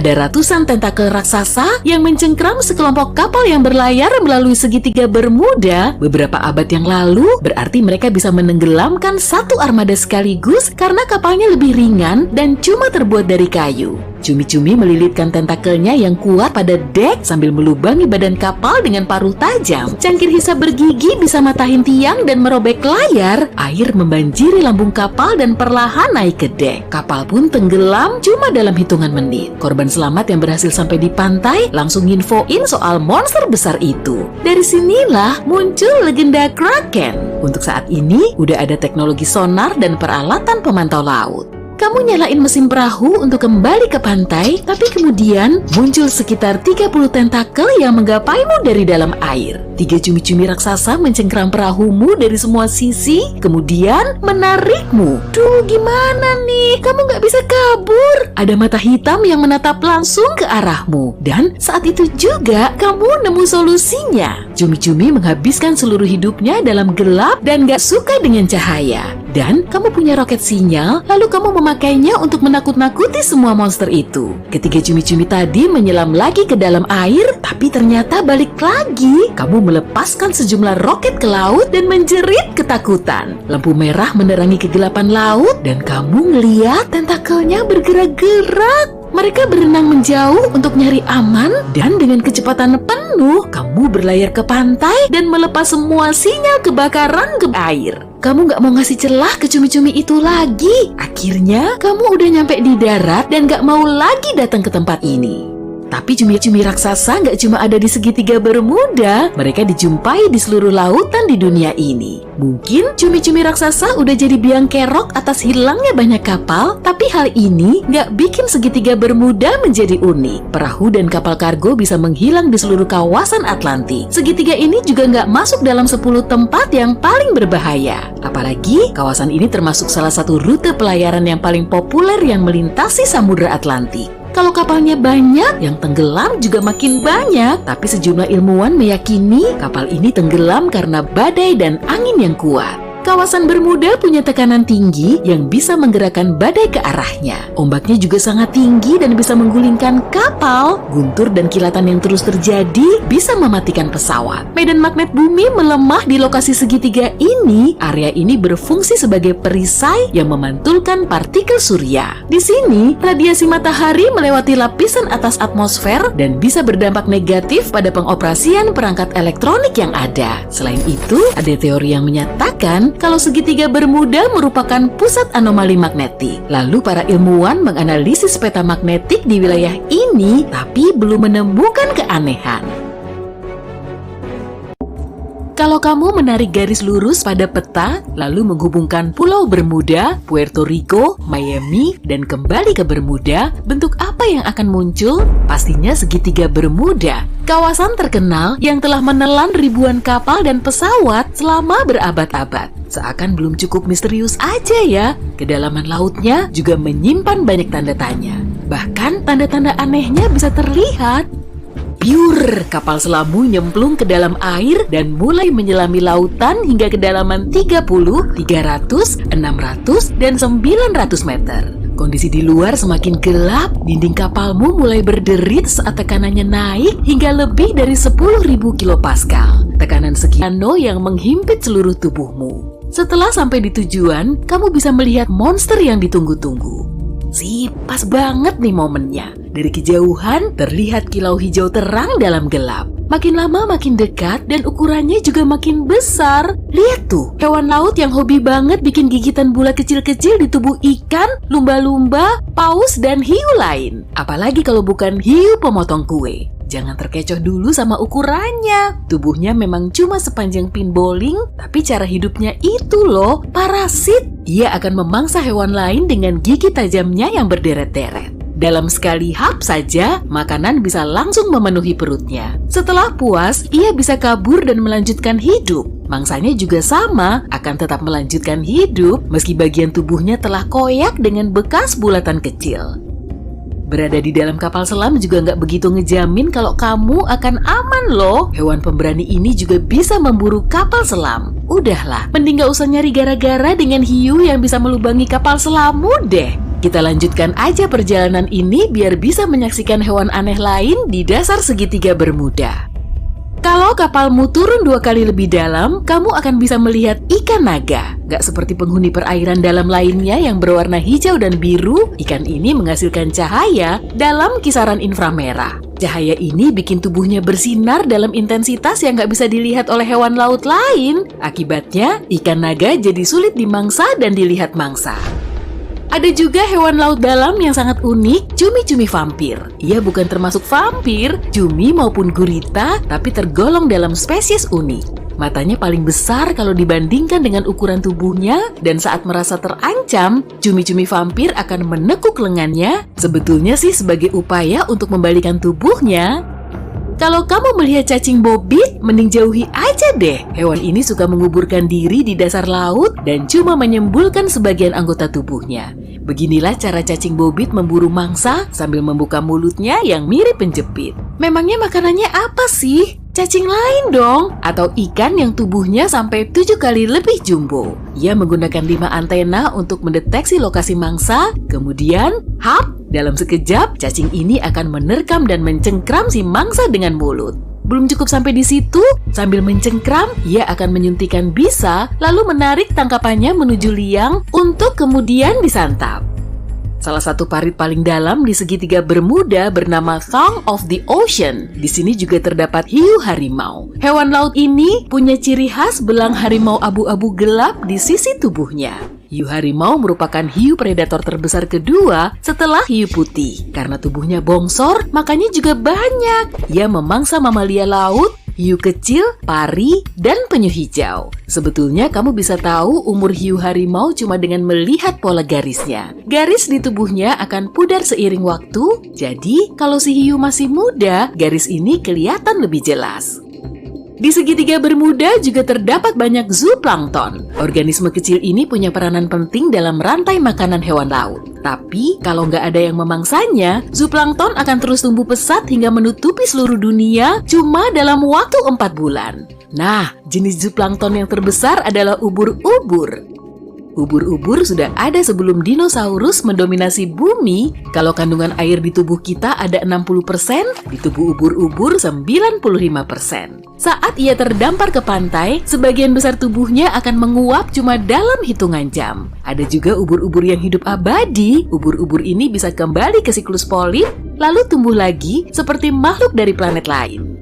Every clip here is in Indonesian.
Ada ratusan tentakel raksasa yang mencengkram sekelompok kapal yang berlayar melalui segitiga Bermuda beberapa abad yang lalu, berarti mereka bisa menenggelamkan satu armada sekaligus karena kapalnya lebih ringan dan cuma terbuat dari kayu. Cumi-cumi melilitkan tentakelnya yang kuat pada dek sambil melubangi badan kapal dengan paruh tajam. Cangkir hisap bergigi bisa matahin tiang dan merobek layar. Air membanjiri lambung kapal dan perlahan naik ke dek. Kapal pun tenggelam cuma dalam hitungan menit. Korban selamat yang berhasil sampai di pantai langsung infoin soal monster besar itu. Dari sinilah muncul legenda Kraken. Untuk saat ini, udah ada teknologi sonar dan peralatan pemantau laut. Kamu nyalain mesin perahu untuk kembali ke pantai, tapi kemudian muncul sekitar 30 tentakel yang menggapaimu dari dalam air. 3 cumi-cumi raksasa mencengkram perahumu dari semua sisi, kemudian menarikmu. Duh, gimana nih? Kamu nggak bisa kabur. Ada mata hitam yang menatap langsung ke arahmu. Dan saat itu juga kamu nemu solusinya. Cumi-cumi menghabiskan seluruh hidupnya dalam gelap dan nggak suka dengan cahaya. Dan kamu punya roket sinyal, lalu kamu memakainya untuk menakut-nakuti semua monster itu. Ketiga cumi-cumi tadi menyelam lagi ke dalam air, tapi ternyata balik lagi. Kamu melepaskan sejumlah roket ke laut dan menjerit ketakutan. Lampu merah menerangi kegelapan laut dan kamu ngeliat tentakelnya bergerak-gerak. Mereka berenang menjauh untuk nyari aman dan dengan kecepatan penuh, kamu berlayar ke pantai dan melepas semua sinyal kebakaran ke air. Kamu gak mau ngasih celah ke cumi-cumi itu lagi. Akhirnya, kamu udah nyampe di darat dan gak mau lagi datang ke tempat ini. Tapi cumi-cumi raksasa nggak cuma ada di segitiga Bermuda, mereka dijumpai di seluruh lautan di dunia ini. Mungkin cumi-cumi raksasa udah jadi biang kerok atas hilangnya banyak kapal, tapi hal ini nggak bikin segitiga Bermuda menjadi unik. Perahu dan kapal kargo bisa menghilang di seluruh kawasan Atlantik. Segitiga ini juga nggak masuk dalam 10 tempat yang paling berbahaya. Apalagi, kawasan ini termasuk salah satu rute pelayaran yang paling populer yang melintasi Samudra Atlantik. Kalau kapalnya banyak, yang tenggelam juga makin banyak. Tapi sejumlah ilmuwan meyakini kapal ini tenggelam karena badai dan angin yang kuat. Kawasan Bermuda punya tekanan tinggi yang bisa menggerakkan badai ke arahnya. Ombaknya juga sangat tinggi dan bisa menggulingkan kapal. Guntur dan kilatan yang terus terjadi bisa mematikan pesawat. Medan magnet bumi melemah di lokasi segitiga ini. Area ini berfungsi sebagai perisai yang memantulkan partikel surya. Di sini, radiasi matahari melewati lapisan atas atmosfer dan bisa berdampak negatif pada pengoperasian perangkat elektronik yang ada. Selain itu, ada teori yang menyatakan kalau segitiga Bermuda merupakan pusat anomali magnetik. Lalu para ilmuwan menganalisis peta magnetik di wilayah ini, tapi belum menemukan keanehan. Kalau kamu menarik garis lurus pada peta, lalu menghubungkan Pulau Bermuda, Puerto Rico, Miami, dan kembali ke Bermuda, bentuk apa yang akan muncul? Pastinya segitiga Bermuda, kawasan terkenal yang telah menelan ribuan kapal dan pesawat selama berabad-abad. Seakan belum cukup misterius aja ya, kedalaman lautnya juga menyimpan banyak tanda tanya. Bahkan tanda-tanda anehnya bisa terlihat. Pure, kapal selamu nyemplung ke dalam air dan mulai menyelami lautan hingga kedalaman 30, 300, 600, dan 900 meter. Kondisi di luar semakin gelap, dinding kapalmu mulai berderit saat tekanannya naik hingga lebih dari 10.000 kilopascal. Tekanan sekiano yang menghimpit seluruh tubuhmu. Setelah sampai di tujuan, kamu bisa melihat monster yang ditunggu-tunggu. Sip, pas banget nih momennya. Dari kejauhan, terlihat kilau hijau terang dalam gelap. Makin lama makin dekat dan ukurannya juga makin besar. Lihat tuh, hewan laut yang hobi banget bikin gigitan bulat kecil-kecil di tubuh ikan, lumba-lumba, paus, dan hiu lain. Apalagi kalau bukan hiu pemotong kue. Jangan terkecoh dulu sama ukurannya. Tubuhnya memang cuma sepanjang pin bowling, tapi cara hidupnya itu loh, parasit. Dia akan memangsa hewan lain dengan gigi tajamnya yang berderet-deret. Dalam sekali hap saja, makanan bisa langsung memenuhi perutnya. Setelah puas, ia bisa kabur dan melanjutkan hidup. Mangsanya juga sama, akan tetap melanjutkan hidup meski bagian tubuhnya telah koyak dengan bekas bulatan kecil. Berada di dalam kapal selam juga nggak begitu ngejamin kalau kamu akan aman loh. Hewan pemberani ini juga bisa memburu kapal selam. Udahlah, mending nggak usah nyari gara-gara dengan hiu yang bisa melubangi kapal selammu deh. Kita lanjutkan aja perjalanan ini biar bisa menyaksikan hewan aneh lain di dasar segitiga Bermuda. Kalau kapalmu turun 2 kali lebih dalam, kamu akan bisa melihat ikan naga. Gak seperti penghuni perairan dalam lainnya yang berwarna hijau dan biru, ikan ini menghasilkan cahaya dalam kisaran inframerah. Cahaya ini bikin tubuhnya bersinar dalam intensitas yang gak bisa dilihat oleh hewan laut lain. Akibatnya, ikan naga jadi sulit dimangsa dan dilihat mangsa. Ada juga hewan laut dalam yang sangat unik, cumi-cumi vampir. Ia bukan termasuk vampir, cumi maupun gurita, tapi tergolong dalam spesies unik. Matanya paling besar kalau dibandingkan dengan ukuran tubuhnya, dan saat merasa terancam, cumi-cumi vampir akan menekuk lengannya, sebetulnya sih sebagai upaya untuk membalikan tubuhnya. Kalau kamu melihat cacing bobit, mending jauhi aja deh. Hewan ini suka menguburkan diri di dasar laut dan cuma menyembulkan sebagian anggota tubuhnya. Beginilah cara cacing bobit memburu mangsa sambil membuka mulutnya yang mirip penjepit. Memangnya makanannya apa sih? Cacing lain dong, atau ikan yang tubuhnya sampai 7 kali lebih jumbo. Ia menggunakan 5 antena untuk mendeteksi lokasi mangsa, kemudian, dalam sekejap, cacing ini akan menerkam dan mencengkram si mangsa dengan mulut. Belum cukup sampai di situ, sambil mencengkram, ia akan menyuntikkan bisa, lalu menarik tangkapannya menuju liang untuk kemudian disantap. Salah satu parit paling dalam di segitiga Bermuda bernama Tongue of the Ocean. Di sini juga terdapat hiu harimau. Hewan laut ini punya ciri khas belang harimau abu-abu gelap di sisi tubuhnya. Hiu harimau merupakan hiu predator terbesar kedua setelah hiu putih. Karena tubuhnya bongsor, makannya juga banyak. Ia memangsa mamalia laut, hiu kecil, pari, dan penyu hijau. Sebetulnya kamu bisa tahu umur hiu harimau cuma dengan melihat pola garisnya. Garis di tubuhnya akan pudar seiring waktu, jadi kalau si hiu masih muda, garis ini kelihatan lebih jelas. Di segitiga Bermuda juga terdapat banyak zooplankton. Organisme kecil ini punya peranan penting dalam rantai makanan hewan laut. Tapi, kalau nggak ada yang memangsanya, zooplankton akan terus tumbuh pesat hingga menutupi seluruh dunia cuma dalam waktu 4 bulan. Nah, jenis zooplankton yang terbesar adalah ubur-ubur. Ubur-ubur sudah ada sebelum dinosaurus mendominasi bumi. Kalau kandungan air di tubuh kita ada 60%, di tubuh ubur-ubur 95%. Saat ia terdampar ke pantai, sebagian besar tubuhnya akan menguap cuma dalam hitungan jam. Ada juga ubur-ubur yang hidup abadi. Ubur-ubur ini bisa kembali ke siklus polip, lalu tumbuh lagi seperti makhluk dari planet lain.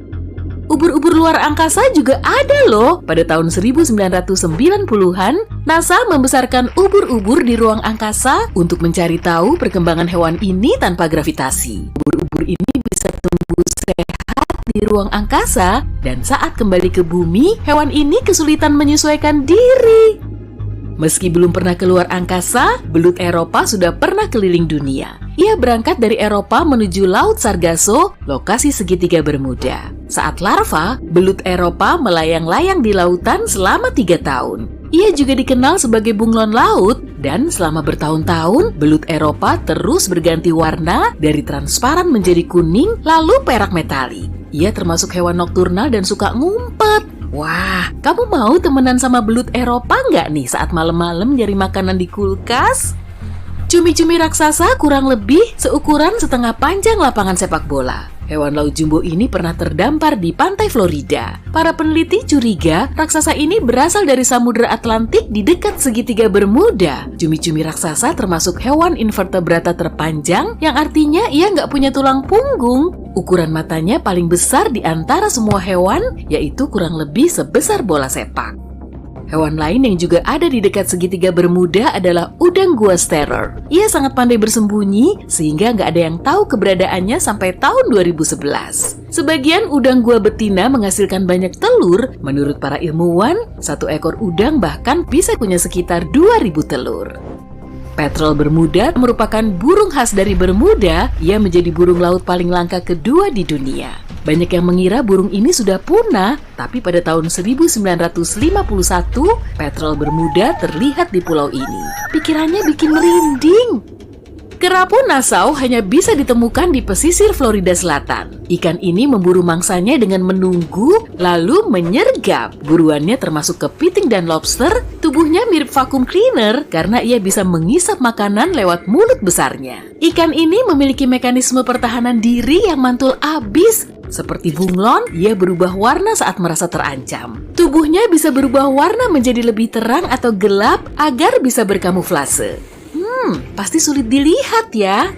Ubur-ubur luar angkasa juga ada loh. Pada tahun 1990-an, NASA membesarkan ubur-ubur di ruang angkasa untuk mencari tahu perkembangan hewan ini tanpa gravitasi. Ubur-ubur ini bisa tumbuh sehat di ruang angkasa, dan saat kembali ke bumi, hewan ini kesulitan menyesuaikan diri. Meski belum pernah keluar angkasa, belut Eropa sudah pernah keliling dunia. Ia berangkat dari Eropa menuju Laut Sargasso, lokasi segitiga Bermuda. Saat larva, belut Eropa melayang-layang di lautan selama 3 tahun. Ia juga dikenal sebagai bunglon laut, dan selama bertahun-tahun, belut Eropa terus berganti warna dari transparan menjadi kuning, lalu perak metalik. Ia termasuk hewan nokturnal dan suka ngumpet. Wah, kamu mau temenan sama belut Eropa nggak nih saat malam-malam nyari makanan di kulkas? Cumi-cumi raksasa kurang lebih seukuran setengah panjang lapangan sepak bola. Hewan laut jumbo ini pernah terdampar di pantai Florida. Para peneliti curiga raksasa ini berasal dari Samudra Atlantik di dekat segitiga Bermuda. Cumi-cumi raksasa termasuk hewan invertebrata terpanjang, yang artinya ia nggak punya tulang punggung. Ukuran matanya paling besar di antara semua hewan, yaitu kurang lebih sebesar bola sepak. Hewan lain yang juga ada di dekat segitiga Bermuda adalah udang gua Starer. Ia sangat pandai bersembunyi, sehingga nggak ada yang tahu keberadaannya sampai tahun 2011. Sebagian udang gua betina menghasilkan banyak telur. Menurut para ilmuwan, satu ekor udang bahkan bisa punya sekitar 2.000 telur. Petrel Bermuda merupakan burung khas dari Bermuda. Ia menjadi burung laut paling langka kedua di dunia. Banyak yang mengira burung ini sudah punah, tapi pada tahun 1951, petrel Bermuda terlihat di pulau ini. Pikirannya bikin merinding. Kerapu Nassau hanya bisa ditemukan di pesisir Florida Selatan. Ikan ini memburu mangsanya dengan menunggu, lalu menyergap. Buruannya termasuk kepiting dan lobster. Tubuh Tubuhnya mirip vacuum cleaner karena ia bisa mengisap makanan lewat mulut besarnya. Ikan ini memiliki mekanisme pertahanan diri yang mantul abis. Seperti bunglon, ia berubah warna saat merasa terancam. Tubuhnya bisa berubah warna menjadi lebih terang atau gelap agar bisa berkamuflase. Pasti sulit dilihat ya.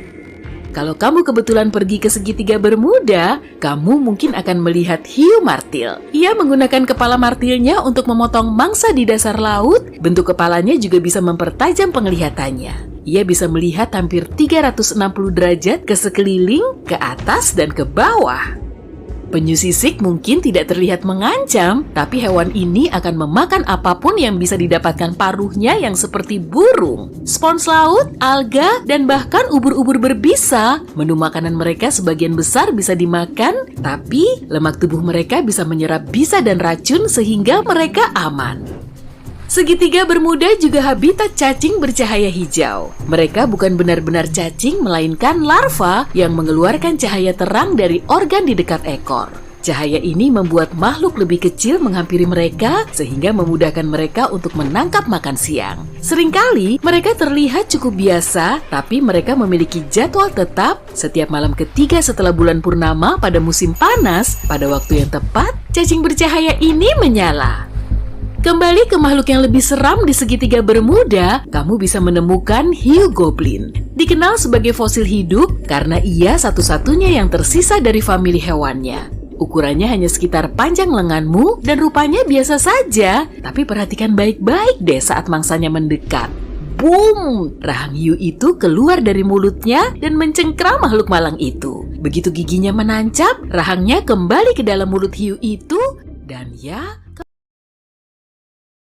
Kalau kamu kebetulan pergi ke segitiga Bermuda, kamu mungkin akan melihat hiu martil. Ia menggunakan kepala martilnya untuk memotong mangsa di dasar laut. Bentuk kepalanya juga bisa mempertajam penglihatannya. Ia bisa melihat hampir 360 derajat ke sekeliling, ke atas, dan ke bawah. Penyu sisik mungkin tidak terlihat mengancam, tapi hewan ini akan memakan apapun yang bisa didapatkan paruhnya yang seperti burung, spons laut, alga, dan bahkan ubur-ubur berbisa. Menu makanan mereka sebagian besar bisa dimakan, tapi lemak tubuh mereka bisa menyerap bisa dan racun sehingga mereka aman. Segitiga Bermuda juga habitat cacing bercahaya hijau. Mereka bukan benar-benar cacing, melainkan larva yang mengeluarkan cahaya terang dari organ di dekat ekor. Cahaya ini membuat makhluk lebih kecil menghampiri mereka sehingga memudahkan mereka untuk menangkap makan siang. Seringkali mereka terlihat cukup biasa, tapi mereka memiliki jadwal tetap. Setiap malam ketiga setelah bulan purnama pada musim panas, pada waktu yang tepat, cacing bercahaya ini menyala. Kembali ke makhluk yang lebih seram di segitiga Bermuda, kamu bisa menemukan hiu goblin. Dikenal sebagai fosil hidup karena ia satu-satunya yang tersisa dari famili hewannya. Ukurannya hanya sekitar panjang lenganmu dan rupanya biasa saja, tapi perhatikan baik-baik deh saat mangsanya mendekat. Boom! Rahang hiu itu keluar dari mulutnya dan mencengkram makhluk malang itu. Begitu giginya menancap, rahangnya kembali ke dalam mulut hiu itu dan ya...